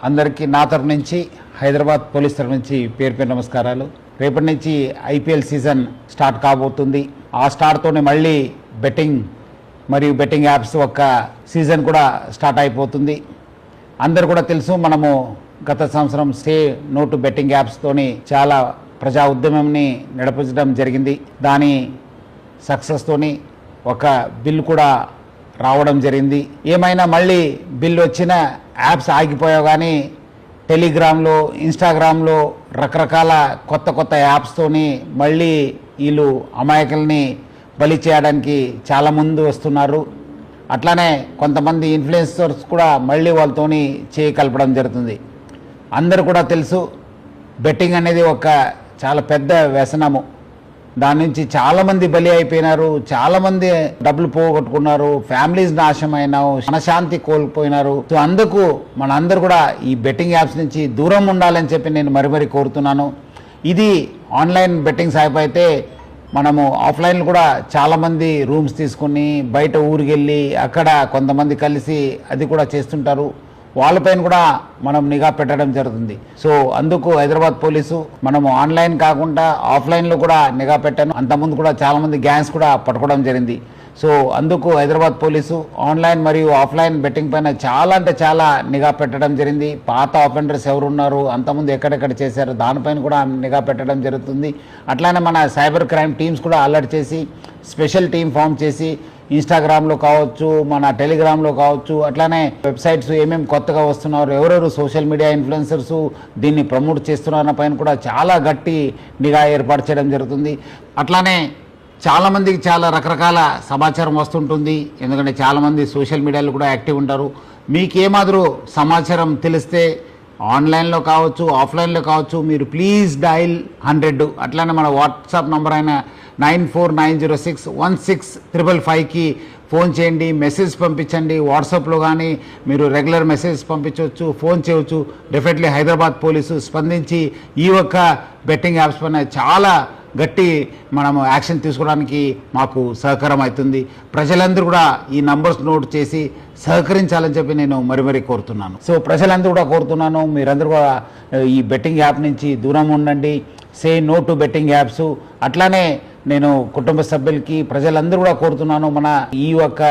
అందరికీ నా తరపు నుంచి హైదరాబాద్ పోలీస్ తరపు నుంచి పేరు పేరు నమస్కారాలు. రేపటి నుంచి ఐపీఎల్ సీజన్ స్టార్ట్ కాబోతుంది. ఆ స్టార్ట్తోనే మళ్ళీ బెట్టింగ్ మరియు బెట్టింగ్ యాప్స్ ఒక సీజన్ కూడా స్టార్ట్ అయిపోతుంది. అందరు కూడా తెలుసు, మనము గత సంవత్సరం స్టే నో టు బెట్టింగ్ యాప్స్తోని చాలా ప్రజా ఉద్యమంని నడిపించడం జరిగింది. దాని సక్సెస్తోని ఒక బిల్ కూడా రావడం జరిగింది. ఏమైనా మళ్ళీ బిల్ వచ్చిన యాప్స్ ఆగిపోయావు, కానీ టెలిగ్రామ్లో, ఇన్స్టాగ్రామ్లో రకరకాల కొత్త యాప్స్తోని మళ్ళీ వీళ్ళు అమాయకుల్ని బలి చేయడానికి చాలా ముందు వస్తున్నారు. అట్లానే కొంతమంది ఇన్ఫ్లుయెన్సర్స్ కూడా మళ్ళీ వాళ్ళతోని చేయి కలపడం జరుగుతుంది. అందరు కూడా తెలుసు, బెట్టింగ్ అనేది ఒక చాలా పెద్ద వ్యసనము. దాని నుంచి చాలామంది బలి అయిపోయినారు, చాలామంది డబ్బులు పోగొట్టుకున్నారు, ఫ్యామిలీస్ నాశనమైనారు, మనశాంతి కోల్పోయినారు. సో అందుకు మనందరూ కూడా ఈ బెట్టింగ్ యాప్స్ నుంచి దూరం ఉండాలని చెప్పి నేను మరీ కోరుతున్నాను. ఇది ఆన్లైన్ బెట్టింగ్ యాప్ అయితే మనము ఆఫ్లైన్ కూడా చాలామంది రూమ్స్ తీసుకుని బయట ఊరికి వెళ్ళి అక్కడ కొంతమంది కలిసి అది కూడా చేస్తుంటారు. వాళ్ళపైన కూడా మనం నిఘా పెట్టడం జరుగుతుంది. సో అందుకు హైదరాబాద్ పోలీసు మనము ఆన్లైన్ కాకుండా ఆఫ్లైన్లో కూడా నిఘా పెట్టాను. అంతకుముందు కూడా చాలామంది గ్యాంగ్స్ కూడా పట్టుకోవడం జరిగింది. సో అందుకు హైదరాబాద్ పోలీసు ఆన్లైన్ మరియు ఆఫ్లైన్ బెట్టింగ్ పైన చాలా అంటే చాలా నిఘా పెట్టడం జరిగింది. పాత ఆఫెండర్స్ ఎవరున్నారు, అంతకుముందు ఎక్కడెక్కడ చేశారు, దానిపైన కూడా నిఘా పెట్టడం జరుగుతుంది. అట్లానే మన సైబర్ క్రైమ్ టీమ్స్ కూడా అలర్ట్ చేసి స్పెషల్ టీం ఫామ్ చేసి ఇన్స్టాగ్రామ్లో కావచ్చు, మన టెలిగ్రామ్లో కావచ్చు, అట్లానే వెబ్సైట్స్ ఏమేమి కొత్తగా వస్తున్నారు, ఎవరెవరు సోషల్ మీడియా ఇన్ఫ్లుయెన్సర్స్ దీన్ని ప్రమోట్ చేస్తున్న పైన కూడా చాలా గట్టి నిఘా ఏర్పాటు చేయడం జరుగుతుంది. అట్లానే చాలామందికి చాలా రకరకాల సమాచారం వస్తుంటుంది. ఎందుకంటే చాలామంది సోషల్ మీడియాలో కూడా యాక్టివ్ ఉంటారు. మీకేమాదిరూ సమాచారం తెలిస్తే ఆన్లైన్లో కావచ్చు, ఆఫ్లైన్లో కావచ్చు, మీరు ప్లీజ్ డయల్ 100. అట్లానే మన వాట్సాప్ నంబర్ అయిన 9490616555కి ఫోన్ చేయండి, మెసేజ్ పంపించండి. వాట్సాప్లో కానీ మీరు రెగ్యులర్ మెసేజ్ పంపించవచ్చు, ఫోన్ చేయవచ్చు. డెఫినెట్లీ హైదరాబాద్ పోలీసు స్పందించి ఈ ఒక్క బెట్టింగ్ యాప్స్ పైన చాలా గట్టి మనము యాక్షన్ తీసుకోవడానికి మాకు సహకారం అవుతుంది. ప్రజలందరూ కూడా ఈ నంబర్స్ నోట్ చేసి సహకరించాలని చెప్పి నేను మరీ కోరుతున్నాను. సో ప్రజలందరూ కూడా కోరుతున్నాను, మీరందరూ కూడా ఈ బెట్టింగ్ యాప్ నుంచి దూరం ఉండండి. Say no to betting apps. అట్లానే నేను కుటుంబ సభ్యులకి ప్రజలందరూ కూడా కోరుతున్నాను, మన ఈ యొక్క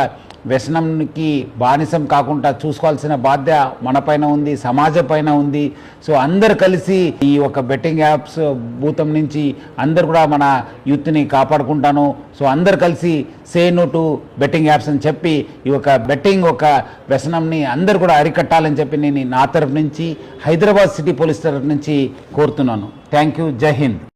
వ్యసనంకి బానిసం కాకుండా చూసుకోవాల్సిన బాధ్యత మన పైన ఉంది, సమాజం పైన ఉంది. సో అందరు కలిసి ఈ ఒక బెట్టింగ్ యాప్స్ భూతం నుంచి అందరు కూడా మన యూత్ని కాపాడుకుంటాను. సో అందరు కలిసి say no to betting apps అని చెప్పి ఈ ఒక బెట్టింగ్ ఒక వ్యసనంని అందరు కూడా అరికట్టాలని చెప్పి నేను నా తరఫు నుంచి హైదరాబాద్ సిటీ పోలీస్ తరఫు నుంచి కోరుతున్నాను. Thank you. జై హింద్.